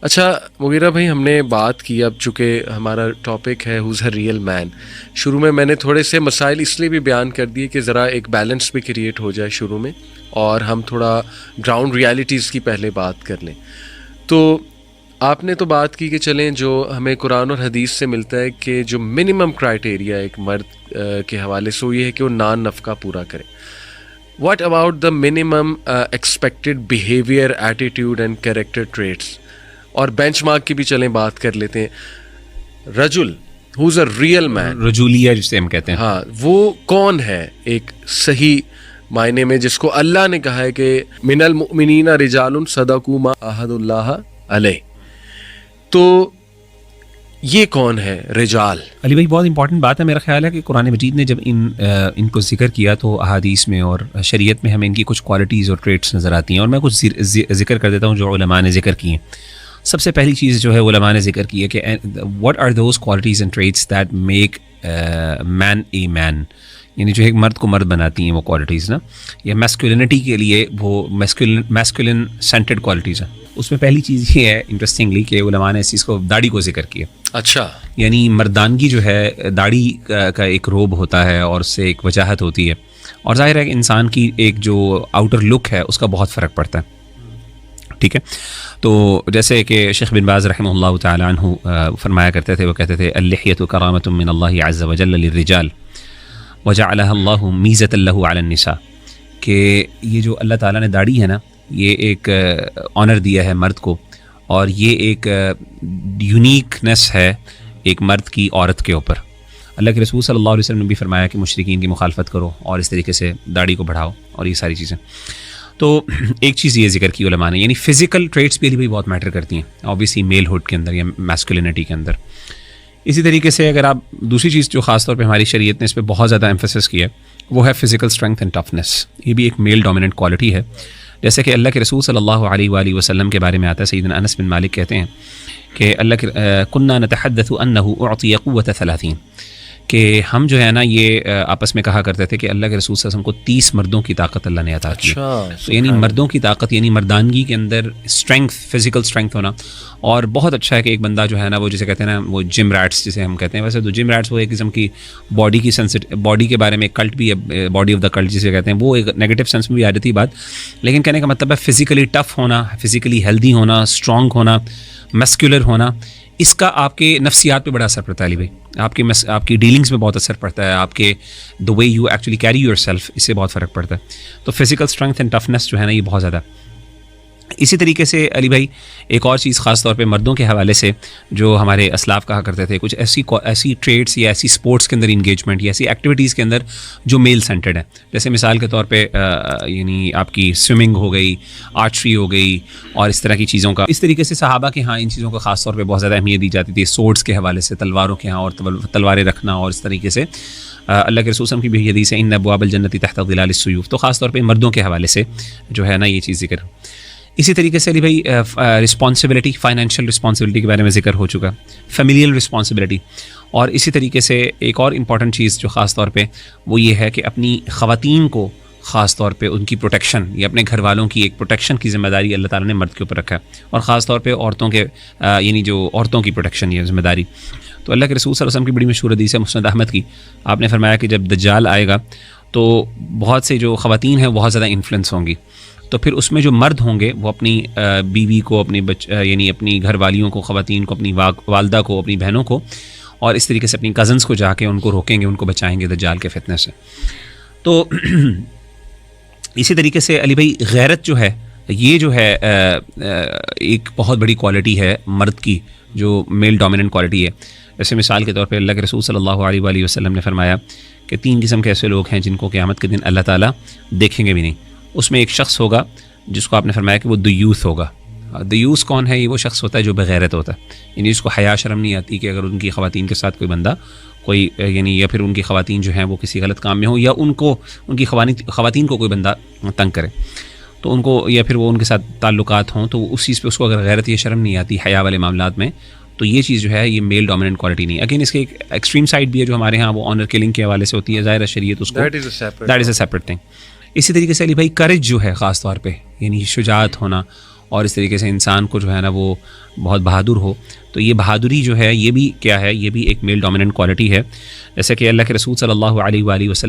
اچھا مغیرہ بھائی، ہم نے بات کی، اب چونکہ ہمارا ٹاپک ہے ہوز اے ریئل مین، شروع میں نے تھوڑے سے مسائل اس لیے بھی بیان کر دیے کہ ذرا ایک بیلنس بھی کریٹ ہو جائے شروع میں، اور ہم تھوڑا گراؤنڈ ریالٹیز کی پہلے بات کر لیں. تو آپ نے تو بات کی کہ چلیں جو ہمیں قرآن اور حدیث سے ملتا ہے کہ جو منیمم کرائٹیریا ایک مرد کے حوالے سے وہ یہ ہے کہ وہ نان نفقہ پورا کرے. What about the minimum expected behaviour, attitude and character traits? اور بینچ مارک کی بھی چلیں بات کر لیتے ہیں. رجل ہوز اے ریئل مین، رجولیہ جسے ہم کہتے ہیں، ہاں، وہ کون ہے ایک صحیح معنی میں جس کو اللہ نے کہا ہے کہ من المؤمنین رجال صدقوا ما عاہدوا اللہ علیہ؟ تو یہ کون ہے رجال؟ علی بھائی بہت امپورٹنٹ بات ہے. میرا خیال ہے کہ قرآن مجید نے جب ان کو ذکر کیا تو احادیث میں اور شریعت میں ہمیں ان کی کچھ کوالٹیز اور ٹریٹس نظر آتی ہیں، اور میں کچھ ذکر کر دیتا ہوں جو علماء نے ذکر کی ہیں. سب سے پہلی چیز جو ہے علماء نے ذکر کی ہے کہ what are those qualities and traits that make man a man, یعنی جو ایک مرد کو مرد بناتی ہیں وہ کوالٹیز نا، یا میسکولینٹی کے لیے وہ میسکولن سینٹرڈ کوالٹیز ہیں. اس میں پہلی چیز یہ ہے انٹرسٹنگلی کہ علماء نے اس چیز کو داڑھی کو ذکر کیا. اچھا، یعنی مردانگی جو ہے داڑھی کا ایک روب ہوتا ہے اور اس سے ایک وجاہت ہوتی ہے، اور ظاہر ہے کہ انسان کی ایک جو آؤٹر لک ہے اس کا بہت فرق پڑتا ہے. ٹھیک ہے، تو جیسے کہ شیخ بن باز رحمہ اللہ تعالی عنہ فرمایا کرتے تھے، وہ کہتے تھے اللحیۃ کرامۃ من اللہ عز وجل للرجال وجعلها اللہ میزۃ له علی النساء، کہ یہ جو اللہ تعالیٰ نے داڑھی ہے نا، یہ ایک آنر دیا ہے مرد کو، اور یہ ایک یونیکنیس ہے ایک مرد کی عورت کے اوپر. اللہ کے رسول صلی اللہ علیہ وسلم نے بھی فرمایا کہ مشرکین کی مخالفت کرو اور اس طریقے سے داڑھی کو بڑھاؤ اور یہ ساری چیزیں. تو ایک چیز یہ ذکر کی علماء نے، یعنی فزیکل ٹریٹس بھی بہت میٹر کرتی ہیں اوبیسلی میل ہوڈ کے اندر یا میسکولینٹی کے اندر. اسی طریقے سے اگر آپ دوسری چیز جو خاص طور پہ ہماری شریعت نے اس پہ بہت زیادہ ایمفیسس کیا ہے وہ ہے فزیکل اسٹرینتھ اینڈ ٹفنس. یہ بھی ایک میل ڈومیننٹ کوالٹی ہے. جیسے کہ اللہ کے رسول صلی اللہ علیہ وآلہ وسلم کے بارے میں آتا ہے، سیدنا انس بن مالک کہتے ہیں کہ کننا نتحدث انہ اعطی قوت 30، کہ ہم جو ہے نا یہ آپس میں کہا کرتے تھے کہ اللہ کے رسول صلی اللہ علیہ وسلم کو 30 مردوں کی طاقت اللہ نے عطا کی. تو یعنی مردوں کی طاقت، یعنی مردانگی کے اندر اسٹرینتھ، فزیکل اسٹرینتھ ہونا. اور بہت اچھا ہے کہ ایک بندہ جو ہے نا وہ جسے کہتے ہیں نا وہ جم ریٹس جسے ہم کہتے ہیں، ویسے تو جم ریٹس وہ ایک قسم کی باڈی کی باڈی کے بارے میں ایک کلٹ بھی ہے، باڈی آف دا کلٹ جسے کہتے ہیں، وہ ایک نیگیٹو سینس میں بھی آ رہی تھی بات، لیکن کہنے کا مطلب ہے فزیکلی ٹف ہونا، فزیکلی ہیلدی ہونا، اسٹرانگ ہونا، مسکولر ہونا. اس کا آپ کے نفسیات پہ بڑا اثر پڑتا ہے علی بھائی، آپ کی ڈیلنگس میں بہت اثر پڑتا ہے، آپ کے the way you actually carry yourself, اس سے بہت فرق پڑتا ہے. تو فزیکل اسٹرینتھ اینڈ ٹفنس جو ہے نا یہ بہت زیادہ. اسی طریقے سے علی بھائی ایک اور چیز خاص طور پہ مردوں کے حوالے سے جو ہمارے اسلاف کہا کرتے تھے، کچھ ایسی ٹریڈس یا ایسی اسپورٹس کے اندر انگیجمنٹ یا ایسی ایکٹیویٹیز کے اندر جو میل سینٹرڈ ہیں. جیسے مثال کے طور پہ یعنی آپ کی سوئمنگ ہو گئی، آرچری ہو گئی، اور اس طرح کی چیزوں کا. اس طریقے سے صحابہ کے ہاں ان چیزوں کا خاص طور پہ بہت زیادہ اہمیت دی جاتی تھی، سورڈس کے حوالے سے، تلواروں کے ہاں، اور تلواریں رکھنا، اور اس طریقے سے اللہ کے رسول صلی اللہ علیہ وسلم کی بھی حدیث ہے ان ابواب الجنۃ تحت ظلال السیوف. تو خاص طور پہ مردوں کے حوالے سے جو ہے نا یہ چیز ذکر. اسی طریقے سے علی بھائی رسپانسبلٹی، فائنینشیل رسپانسبلٹی کے بارے میں ذکر ہو چکا، فیملیل رسپانسبلٹی. اور اسی طریقے سے ایک اور امپورٹنٹ چیز جو خاص طور پہ وہ یہ ہے کہ اپنی خواتین کو خاص طور پہ ان کی پروٹیکشن یا اپنے گھر والوں کی ایک پروٹیکشن کی ذمہ داری اللہ تعالیٰ نے مرد کے اوپر رکھا ہے، اور خاص طور پہ عورتوں کے یعنی جو عورتوں کی پروٹیکشن یہ ذمہ داری. تو اللہ کے رسول صلی اللہ علیہ وسلم کی بڑی مشہور حدیث ہے مسند احمد کی، آپ نے فرمایا کہ جب دجال آئے گا تو بہت سے جو خواتین ہیں بہت زیادہ انفلوئنس ہوں گی، تو پھر اس میں جو مرد ہوں گے وہ اپنی بیوی کو، اپنی یعنی اپنی گھر والیوں کو، خواتین کو، اپنی والدہ کو، اپنی بہنوں کو، اور اس طریقے سے اپنی کزنس کو جا کے ان کو روکیں گے، ان کو بچائیں گے دجال کے فتنے سے. تو اسی طریقے سے علی بھائی غیرت جو ہے یہ جو ہے ایک بہت بڑی کوالٹی ہے مرد کی، جو میل ڈومیننٹ کوالٹی ہے. جیسے مثال کے طور پہ اللہ کے رسول صلی اللہ علیہ وآلہ وسلم نے فرمایا کہ 3 قسم کے ایسے لوگ ہیں جن کو قیامت کے دن اللہ تعالیٰ دیکھیں گے بھی نہیں. اس میں ایک شخص ہوگا جس کو آپ نے فرمایا کہ وہ دیوث ہوگا. دیوث کون ہے؟ یہ وہ شخص ہوتا ہے جو بغیرت ہوتا ہے، یعنی اس کو حیا شرم نہیں آتی کہ اگر ان کی خواتین کے ساتھ کوئی بندہ کوئی یعنی یا پھر ان کی خواتین جو ہیں وہ کسی غلط کام میں ہوں، یا ان کی خواتین کو کوئی بندہ تنگ کرے تو ان کو، یا پھر وہ ان کے ساتھ تعلقات ہوں تو اس چیز پہ اس کو اگر غیرت یا شرم نہیں آتی حیا والے معاملات میں، تو یہ چیز جو ہے یہ میل ڈومیننٹ کوالٹی نہیں ہے. اگین اس کے ایک ایکسٹریم سائڈ بھی ہے جو ہمارے ہاں وہ آنر کلنگ کے حوالے سے ہوتی ہے، ظاہر شریعت اس کو that is a separate thing. اسی طریقے سے علی بھائی کرج جو ہے خاص طور پہ یعنی شجاعت ہونا، اور اس طریقے سے انسان کو جو ہے نا وہ بہت بہادر ہو. تو یہ بہادری جو ہے یہ بھی کیا ہے, یہ بھی ایک میل ڈومیننٹ کوالٹی ہے. جیسے کہ اللہ کے رسول صلی اللہ علیہ وآلہ وسلم